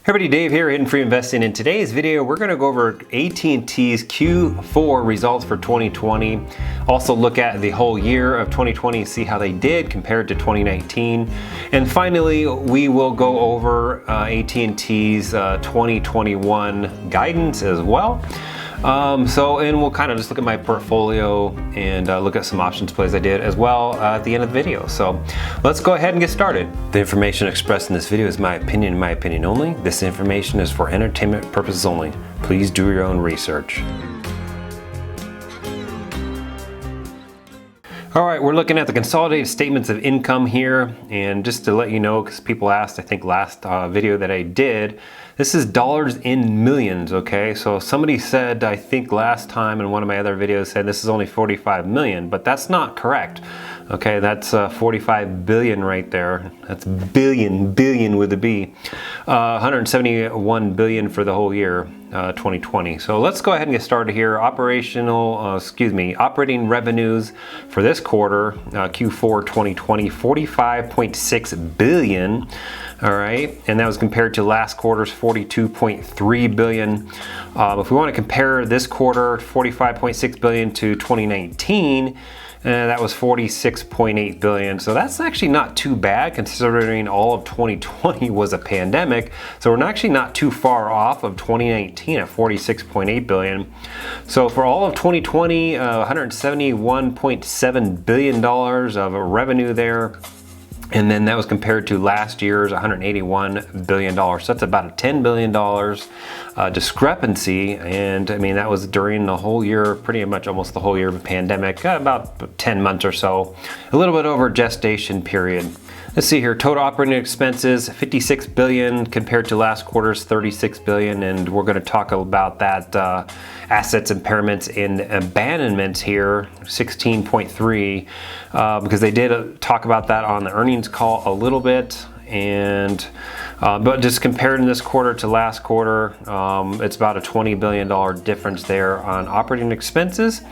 Everybody, Dave here, Hidden Free Investing. In today's video, we're going to go over AT&T's Q4 results for 2020. Also look at the whole year of 2020, see how they did compared to 2019. And finally, we will go over AT&T's 2021 guidance as well. And we'll kind of just look at my portfolio and look at some options plays I did as well at the end of the video. So let's go ahead and get started. The information expressed in this video is my opinion and my opinion only. This information is for entertainment purposes only. Please do your own research. All right, we're looking at the consolidated statements of income here, and just to let you know, because people asked, I think last video that I did, this is dollars in millions, okay? So somebody said, I think last time in one of my other videos said this is only 45 million, but that's not correct. Okay, that's 45 billion right there. That's billion with a B. 171 billion for the whole year, 2020. So let's go ahead and get started here. Operating revenues for this quarter, Q4 2020, 45.6 billion. All right, and that was compared to last quarter's 42.3 billion. If we want to compare this quarter, 45.6 billion to 2019, that was 46.8 billion. So that's actually not too bad considering all of 2020 was a pandemic. So we're actually not too far off of 2019 at 46.8 billion. So for all of 2020, $171.7 billion of revenue there. And then that was compared to last year's $181 billion. So that's about a $10 billion discrepancy. And I mean, that was during the whole year, pretty much almost the whole year of a pandemic, about 10 months or so, a little bit over gestation period. Let's see here, total operating expenses, 56 billion compared to last quarter's 36 billion. And we're gonna talk about that assets impairments and abandonments here, 16.3, because they did talk about that on the earnings call a little bit. And but just comparing this quarter to last quarter, it's about a $20 billion difference there on operating expenses.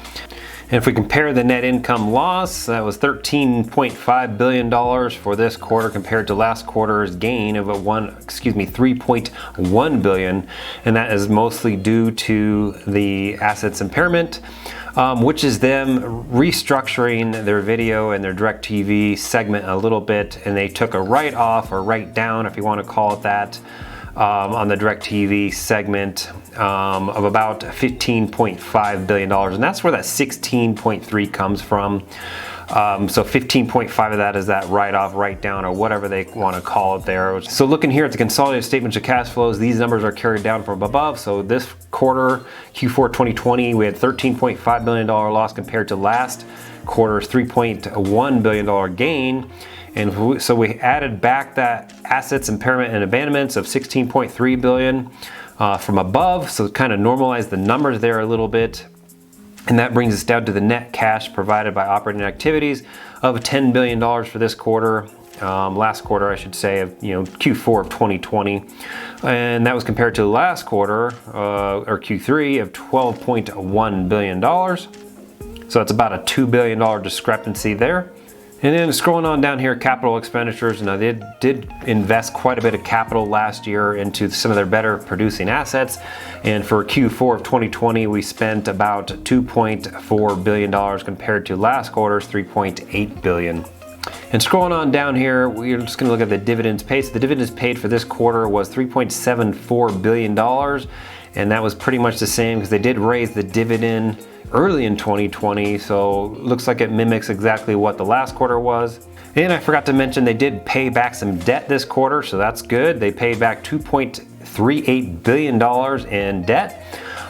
And if we compare the net income loss, that was $13.5 billion for this quarter compared to last quarter's gain of $3.1 billion. And that is mostly due to the assets impairment, which is them restructuring their video and their DirecTV segment a little bit. And they took a write-off or write-down, if you want to call it that, on the DirecTV segment of about $15.5 billion. And that's where that 16.3 comes from. So 15.5 of that is that write-off, write-down, or whatever they want to call it there. So looking here at the consolidated statements of cash flows, these numbers are carried down from above. So this quarter, Q4 2020, we had $13.5 billion loss compared to last quarter's $3.1 billion gain. And so we added back that assets impairment and abandonments of 16.3 billion from above. So kind of normalize the numbers there a little bit. And that brings us down to the net cash provided by operating activities of $10 billion for this quarter. Last quarter, I should say, of Q4 of 2020. And that was compared to the last quarter, or Q3, of $12.1 billion. So it's about a $2 billion discrepancy there. And then scrolling on down here, capital expenditures. Now they did invest quite a bit of capital last year into some of their better producing assets. And for Q4 of 2020, we spent about $2.4 billion compared to last quarter's $3.8 billion. And scrolling on down here, we're just gonna look at the dividends paid. So the dividends paid for this quarter was $3.74 billion. And that was pretty much the same because they did raise the dividend early in 2020, so looks like it mimics exactly what the last quarter was. And I forgot to mention they did pay back some debt this quarter, so that's good. They paid back $2.38 billion in debt,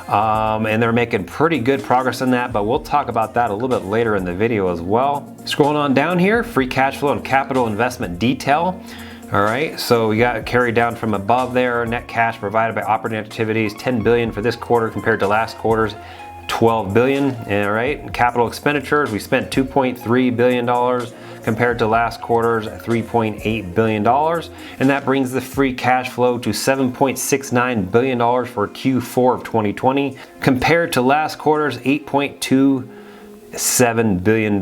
and they're making pretty good progress on that, but we'll talk about that a little bit later in the video as well. Scrolling on down here, free cash flow and capital investment detail. All right, so we got carried down from above there. Net cash provided by operating activities, 10 billion for this quarter compared to last quarter's 12 billion. All right, and capital expenditures, we spent $2.3 billion compared to last quarter's $3.8 billion. And that brings the free cash flow to $7.69 billion for Q4 of 2020 compared to last quarter's $8.27 billion.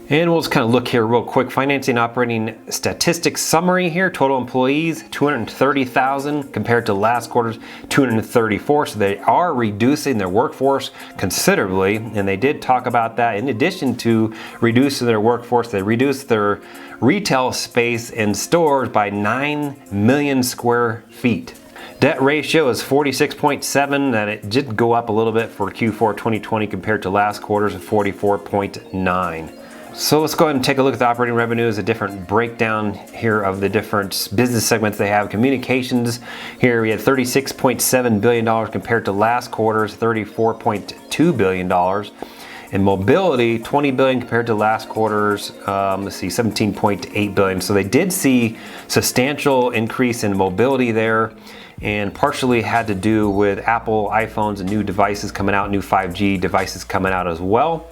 And we'll just kind of look here real quick. Financing operating statistics summary here. Total employees, 230,000 compared to last quarter's 234. So they are reducing their workforce considerably. And they did talk about that. In addition to reducing their workforce, they reduced their retail space in stores by 9 million square feet. Debt ratio is 46.7, and it did go up a little bit for Q4 2020 compared to last quarter's of 44.9. So let's go ahead and take a look at the operating revenues, a different breakdown here of the different business segments they have. Communications, here we had $36.7 billion compared to last quarter's $34.2 billion. In mobility, $20 billion compared to last quarter's, $17.8 billion. So they did see substantial increase in mobility there, and partially had to do with Apple iPhones and new devices coming out, new 5G devices coming out as well.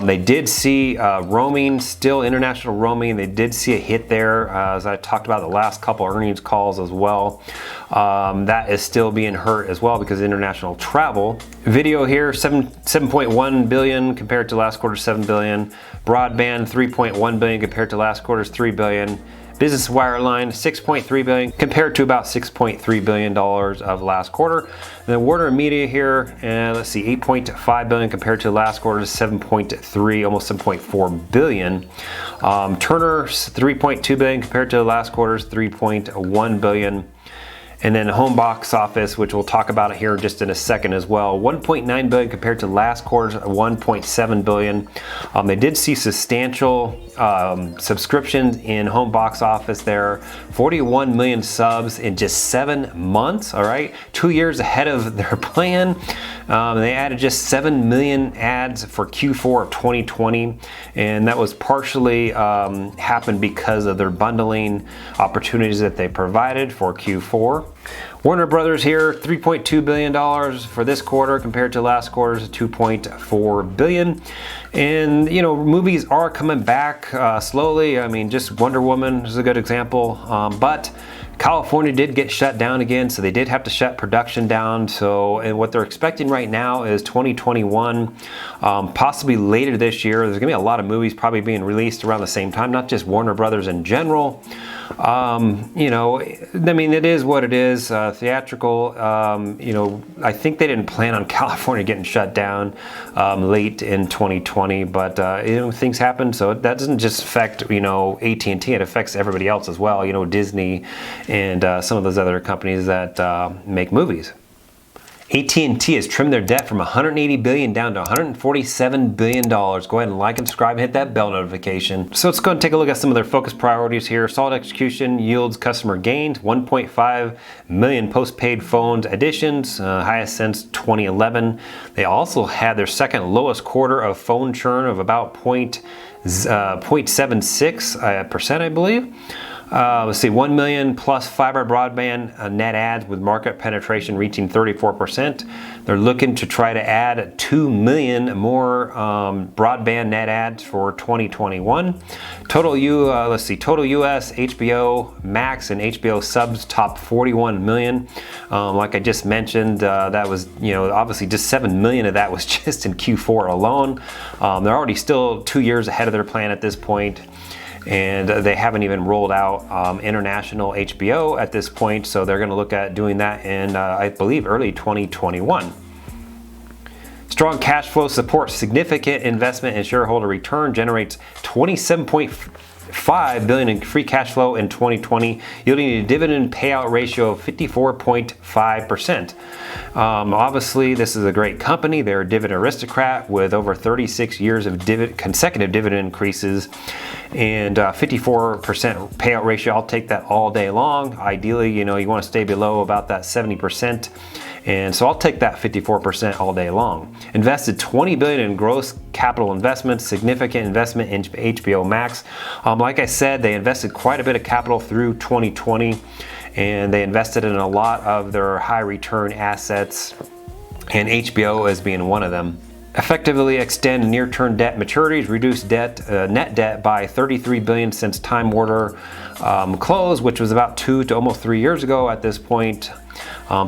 They did see roaming, still international roaming. They did see a hit there, as I talked about the last couple earnings calls as well. That is still being hurt as well because of international travel. Video here, $7.1 billion compared to last quarter's $7 billion. Broadband, $3.1 billion compared to last quarter's $3 billion. Business wireline, $6.3 billion compared to about $6.3 billion of last quarter. And then Warner Media here, and let's see, $8.5 billion compared to last quarter's $7.3, almost $7.4 billion. Turner's $3.2 billion compared to last quarter's $3.1 billion. And then home box office, which we'll talk about here just in a second as well, $1.9 billion compared to last quarter's $1.7 billion. They did see substantial subscriptions in home box office there, 41 million subs in just 7 months, all right? 2 years ahead of their plan. They added just 7 million ads for Q4 of 2020, and that was partially happened because of their bundling opportunities that they provided for Q4. Warner Brothers here, $3.2 billion for this quarter compared to last quarter's $2.4 billion. And, you know, movies are coming back slowly. I mean, just Wonder Woman is a good example. But California did get shut down again, so they did have to shut production down. So, and what they're expecting right now is 2021, possibly later this year. There's gonna be a lot of movies probably being released around the same time, not just Warner Brothers in general. You know, I mean, it is what it is. Theatrical, you know, I think they didn't plan on California getting shut down late in 2020, but you know, things happen. So that doesn't just affect, you know, AT&T, it affects everybody else as well, you know, Disney and some of those other companies that make movies. AT&T has trimmed their debt from $180 billion down to $147 billion. Go ahead and like and subscribe and hit that bell notification. So let's go and take a look at some of their focus priorities here. Solid execution yields customer gains, 1.5 million postpaid phones additions, highest since 2011. They also had their second lowest quarter of phone churn of about 0.76%, I believe. Let's see, 1 million plus fiber broadband net adds with market penetration reaching 34%. They're looking to try to add 2 million more broadband net adds for 2021. Total US HBO Max and HBO subs top 41 million. Like I just mentioned, that was, you know, obviously just 7 million of that was just in Q4 alone. They're already still 2 years ahead of their plan at this point. And they haven't even rolled out international HBO at this point, so they're going to look at doing that in, I believe, early 2021. Strong cash flow supports significant investment in shareholder return, generates $27.5 billion in free cash flow in 2020, yielding a dividend payout ratio of 54.5%. Obviously, this is a great company. They're a dividend aristocrat with over 36 years of consecutive dividend increases and 54% payout ratio. I'll take that all day long. Ideally, you know, you want to stay below about that 70%. And so I'll take that 54% all day long. Invested $20 billion in gross capital investments, significant investment in HBO Max. Like I said, they invested quite a bit of capital through 2020, and they invested in a lot of their high return assets, and HBO as being one of them. Effectively extend near-term debt maturities, reduce debt, net debt by $33 billion since Time Warner closed, which was about 2 to almost 3 years ago at this point.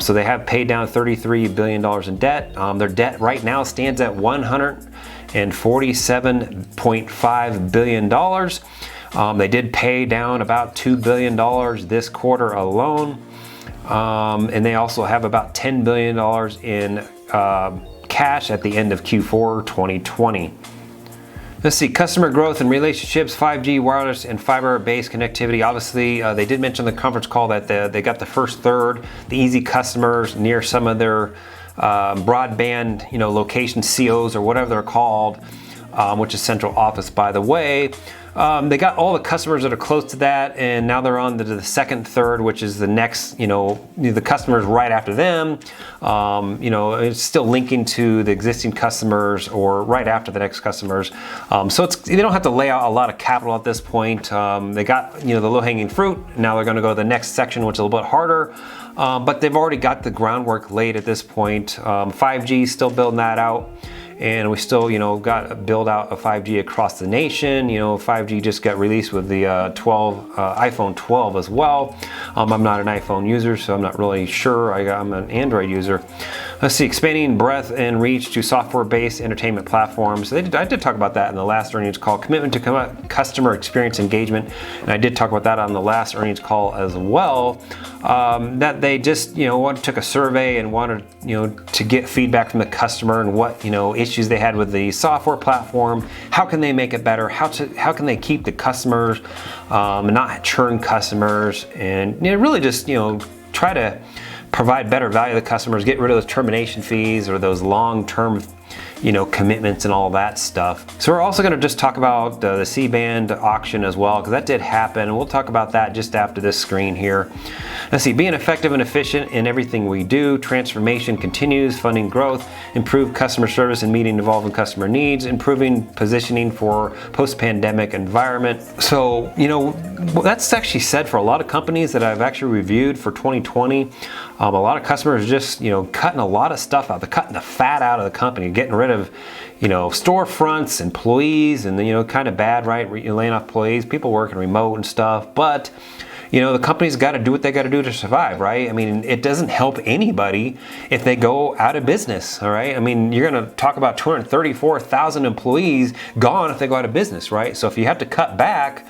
So they have paid down $33 billion in debt. Their debt right now stands at $108 and $47.5 billion. They did pay down about $2 billion this quarter alone. And they also have about $10 billion in cash at the end of Q4 2020. Let's see, customer growth and relationships, 5G, wireless, and fiber-based connectivity. Obviously, they did mention in the conference call that they got the first third, the easy customers near some of their broadband, location COs or whatever they're called, which is central office, by the way. They got all the customers that are close to that, and now they're on to the second third, which is the next, the customers right after them. It's still linking to the existing customers or right after the next customers. So they don't have to lay out a lot of capital at this point. They got, the low-hanging fruit. Now they're going to go to the next section, which is a little bit harder. But they've already got the groundwork laid at this point. 5G, still building that out. And we still, got to build out a 5G across the nation. 5G just got released with the iPhone 12 as well. I'm not an iPhone user, so I'm not really sure. I'm an Android user. Let's see, expanding breadth and reach to software-based entertainment platforms. I did talk about that in the last earnings call. Commitment to customer experience engagement, and I did talk about that on the last earnings call as well. That they just, took a survey and wanted, to get feedback from the customer and what, issues they had with the software platform. How can they make it better? How can they keep the customers, and not churn customers, and really just, try to provide better value to the customers, get rid of those termination fees or those long-term commitments and all that stuff. So we're also going to just talk about the C-band auction as well, because that did happen, and we'll talk about that just after this screen here. Let's see, being effective and efficient in everything we do. Transformation continues, funding growth, improve customer service and meeting evolving customer needs, improving positioning for post-pandemic environment. So, that's actually said for a lot of companies that I've actually reviewed for 2020. A lot of customers just, cutting a lot of stuff out. They're cutting the fat out of the company, getting rid of, storefronts, employees, and kind of bad, right? You're laying off employees, people working remote and stuff. But, the company's got to do what they got to do to survive, right? I mean, it doesn't help anybody if they go out of business, all right? I mean, you're going to talk about 234,000 employees gone if they go out of business, right? So if you have to cut back,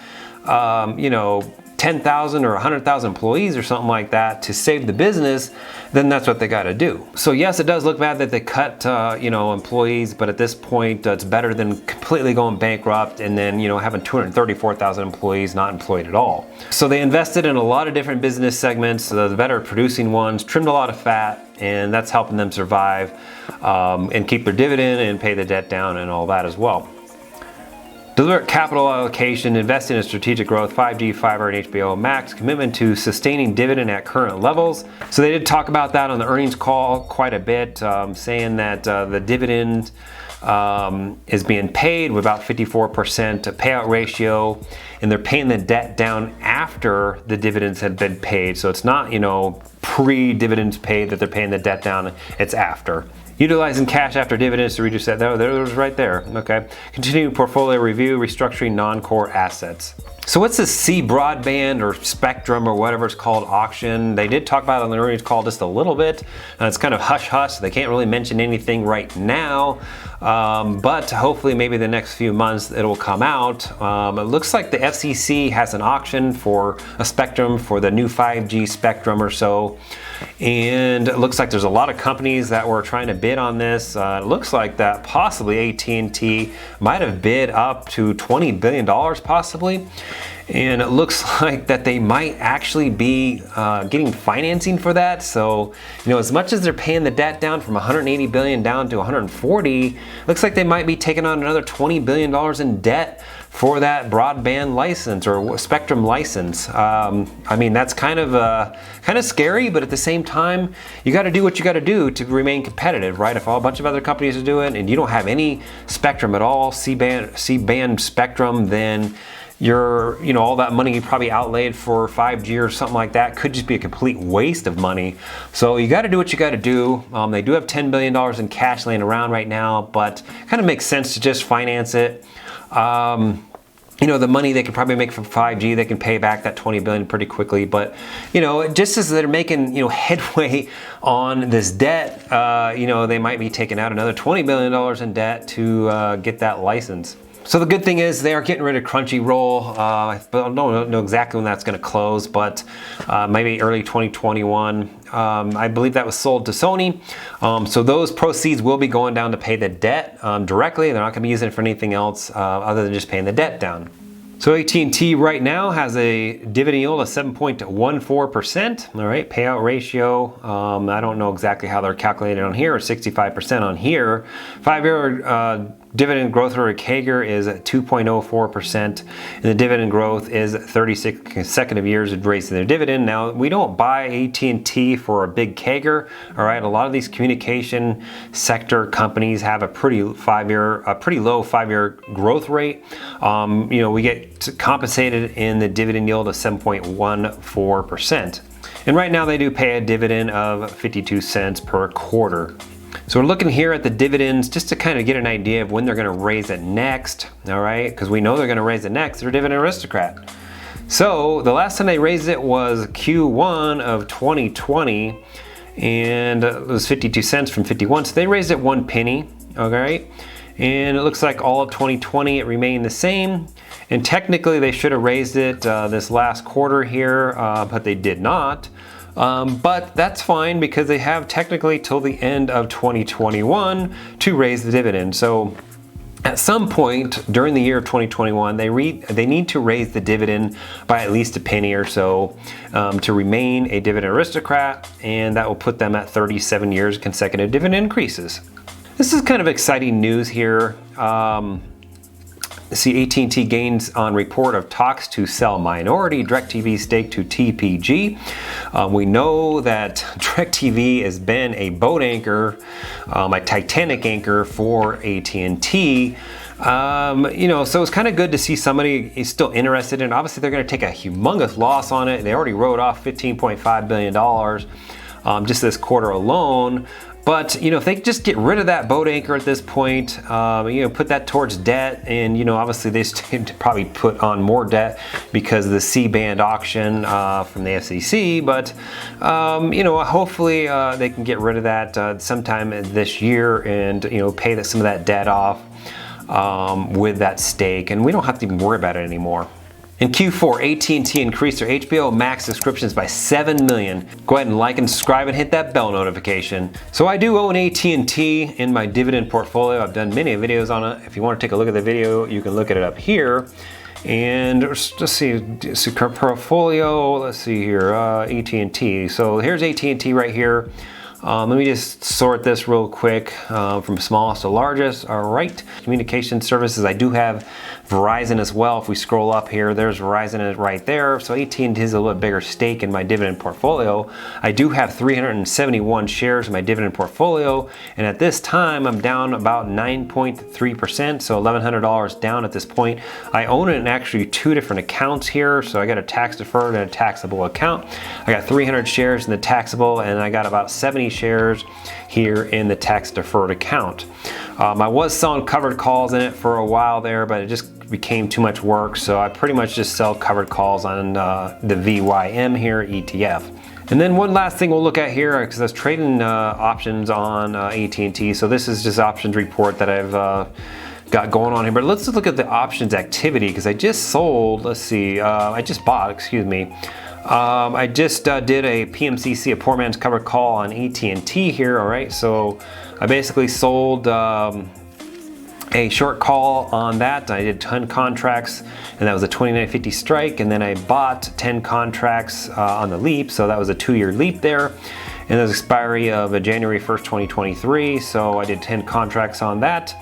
10,000 or 100,000 employees or something like that to save the business, then that's what they got to do. So yes, it does look bad that they cut, employees, but at this point, it's better than completely going bankrupt and then, having 234,000 employees not employed at all. So they invested in a lot of different business segments, the better producing ones, trimmed a lot of fat, and that's helping them survive and keep their dividend and pay the debt down and all that as well. Deliberate capital allocation, invest in strategic growth, 5G, fiber, and HBO Max, commitment to sustaining dividend at current levels. So they did talk about that on the earnings call quite a bit, saying that the dividend is being paid with about 54% payout ratio, and they're paying the debt down after the dividends have been paid. So it's not, pre-dividends paid that they're paying the debt down, it's after. Utilizing cash after dividends to reduce that. There it was right there. Okay. Continuing portfolio review, restructuring non-core assets. So what's this C broadband or spectrum or whatever it's called auction? They did talk about it on the earnings call just a little bit. It's kind of hush-hush. They can't really mention anything right now. But hopefully maybe the next few months it'll come out. It looks like the FCC has an auction for a spectrum for the new 5G spectrum or so. And it looks like there's a lot of companies that were trying to bid on this. It looks like that possibly AT&T might have bid up to $20 billion possibly. And it looks like that they might actually be getting financing for that. So, as much as they're paying the debt down from $180 billion down to $140, looks like they might be taking on another $20 billion in debt for that broadband license or spectrum license. I mean, that's kind of scary, but at the same time, you got to do what you got to do to remain competitive, right? If a bunch of other companies are doing it and you don't have any spectrum at all, C-band spectrum, then all that money you probably outlaid for 5G or something like that could just be a complete waste of money. So you got to do what you got to do. They do have $10 billion in cash laying around right now, but it kind of makes sense to just finance it. you know, the money they could probably make from 5G, they can pay back that $20 billion pretty quickly. But, you know, just as they're making, you know, headway on this debt, you know, they might be taking out another $20 billion in debt to get that license. So the good thing is they are getting rid of Crunchyroll. I don't know exactly when that's going to close, but maybe early 2021. I believe that was sold to Sony. So those proceeds will be going down to pay the debt directly. They're not going to be using it for anything else other than just paying the debt down. So AT&T right now has a dividend yield of 7.14%. All right, payout ratio. I don't know exactly how they're calculated on here, or 65% on here. 5-year dividend growth rate CAGR is at 2.04%, and the dividend growth is 36 consecutive years of raising their dividend. Now, we don't buy AT&T for a big CAGR. All right, a lot of these communication sector companies have a pretty low 5-year growth rate. You know, we get compensated in the dividend yield of 7.14%. And right now they do pay a dividend of 52 cents per quarter. So we're looking here at the dividends just to kind of get an idea of when they're going to raise it next, all right? Because we know they're going to raise it next. They're a dividend aristocrat. So the last time they raised it was Q1 of 2020, and it was 52 cents from 51. So they raised it 1 penny, okay? And it looks like all of 2020 it remained the same. And technically they should have raised it this last quarter here, but they did not. But that's fine because they have technically till the end of 2021 to raise the dividend. So at some point during the year of 2021, they need to raise the dividend by at least a penny or so to remain a dividend aristocrat, and that will put them at 37 years consecutive dividend increases. This is kind of exciting news here. See, AT&T gains on report of talks to sell minority DirecTV stake to TPG. We know that DirecTV has been a boat anchor, a Titanic anchor for AT&T. You know, so it's kind of good to see somebody is still interested in it. Obviously, they're going to take a humongous loss on it. They already wrote off $15.5 billion just this quarter alone. But, you know, if they just get rid of that boat anchor at this point, you know, put that towards debt, and, you know, obviously they probably put on more debt because of the C-band auction from the FCC. But, you know, hopefully they can get rid of that sometime this year and, you know, pay some of that debt off with that stake. And we don't have to even worry about it anymore. In Q4, AT&T increased their HBO Max subscriptions by 7 million. Go ahead and like and subscribe and hit that bell notification. So I do own AT&T in my dividend portfolio. I've done many videos on it. If you want to take a look at the video, you can look at it up here. And let's see current portfolio. Let's see here, AT&T. So here's AT&T right here. Let me just sort this real quick from smallest to largest. All right, communication services. I do have Verizon as well. If we scroll up here, there's Verizon right there. So AT&T is a little bit bigger stake in my dividend portfolio. I do have 371 shares in my dividend portfolio, and at this time I'm down about 9.3%, so $1,100 down at this point. I own it in actually 2 different accounts here. So I got a tax deferred and a taxable account. I got 300 shares in the taxable, and I got about 70 shares here in the tax deferred account. I was selling covered calls in it for a while there, but it just became too much work, so I pretty much just sell covered calls on the VYM here ETF. And then one last thing we'll look at here, because I was trading options on AT&T, so this is just options report that I've got going on here. But let's look at the options activity, because I just sold, let's see, I just bought, excuse me. I just did a PMCC, a poor man's covered call on AT&T here, all right? So I basically sold a short call on that. I did 10 contracts, and that was a 29.50 strike, and then I bought 10 contracts on the leap, so that was a 2-year leap there. And there's expiry of January 1st, 2023, so I did 10 contracts on that.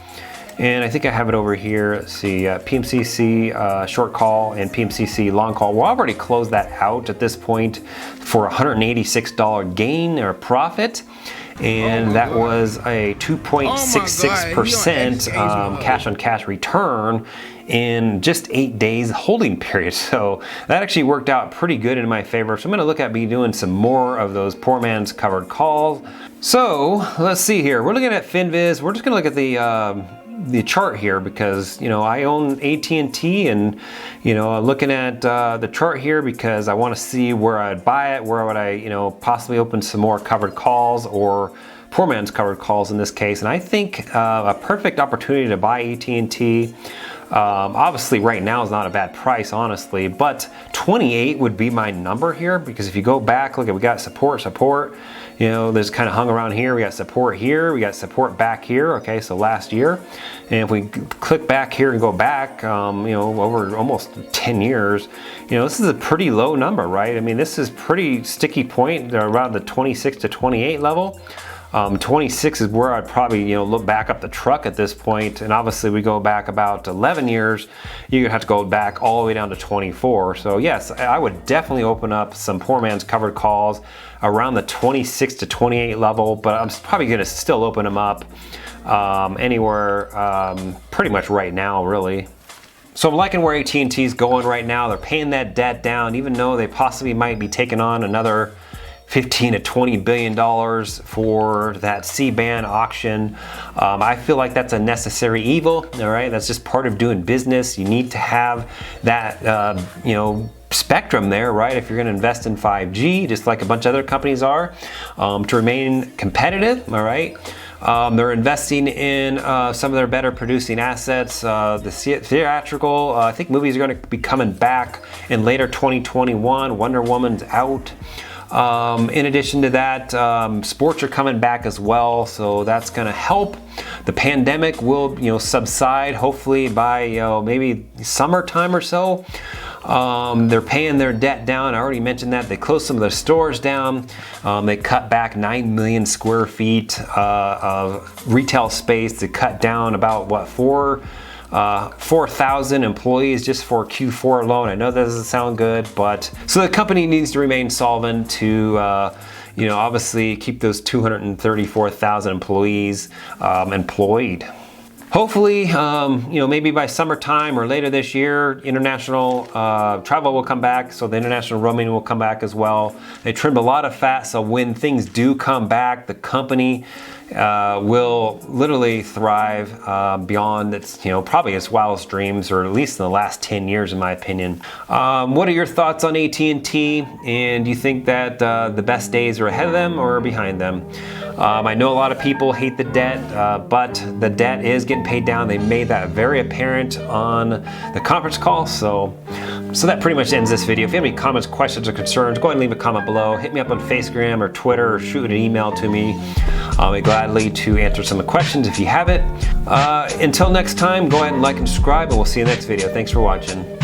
And I think I have it over here. Let's see, PMCC short call and PMCC long call. We'll already closed that out at this point for $186 gain or profit. And that was a 2.66% cash on cash return in just 8 days holding period. So that actually worked out pretty good in my favor. So I'm going to look at doing some more of those poor man's covered calls. So let's see here. We're looking at Finviz. We're just going to look at the chart here because, you know, I own AT&T, and, you know, looking at the chart here because I want to see where I'd buy it, where would I, you know, possibly open some more covered calls or poor man's covered calls in this case. And I think a perfect opportunity to buy AT&T. Obviously right now is not a bad price, honestly, but 28 would be my number here, because if you go back, look at, we got support, you know, there's kind of hung around here. We got support here, we got support back here. Okay, so last year, and if we click back here and go back, you know, over almost 10 years, you know, this is a pretty low number, right? I mean, this is pretty sticky point around the 26 to 28 level. 26 is where I'd probably, you know, look back up the truck at this point. And obviously we go back about 11 years, you're gonna have to go back all the way down to 24. So yes, I would definitely open up some poor man's covered calls around the 26 to 28 level, but I'm probably gonna still open them up anywhere pretty much right now, really. So I'm liking where AT&T is going right now. They're paying that debt down, even though they possibly might be taking on another $15 to $20 billion for that C-band auction. I feel like that's a necessary evil, all right? That's just part of doing business. You need to have that, you know, spectrum there, right? If you're gonna invest in 5G, just like a bunch of other companies are, to remain competitive, all right? They're investing in some of their better producing assets. The theatrical, I think movies are gonna be coming back in later 2021. Wonder Woman's out. In addition to that, sports are coming back as well, so that's going to help. The pandemic will, you know, subside hopefully by, you know, maybe summertime or so. They're paying their debt down. I already mentioned that. They closed some of their stores down. They cut back 9 million square feet of retail space. They cut down about, what, 4,000 employees just for Q4 alone. I know that doesn't sound good, but so the company needs to remain solvent to, you know, obviously keep those 234,000 employees employed. Hopefully, you know, maybe by summertime or later this year, international travel will come back, so the international roaming will come back as well. They trimmed a lot of fat, so when things do come back, the company will literally thrive beyond its, you know, probably its wildest dreams, or at least in the last 10 years, in my opinion. What are your thoughts on AT&T? And do you think that the best days are ahead of them or behind them? I know a lot of people hate the debt, but the debt is getting paid down. They made that very apparent on the conference call. So that pretty much ends this video. If you have any comments, questions, or concerns, go ahead and leave a comment below. Hit me up on Instagram or Twitter, or shoot an email to me. I'll be gladly to answer some of the questions if you have it. Until next time, go ahead and like and subscribe, and we'll see you in the next video. Thanks for watching.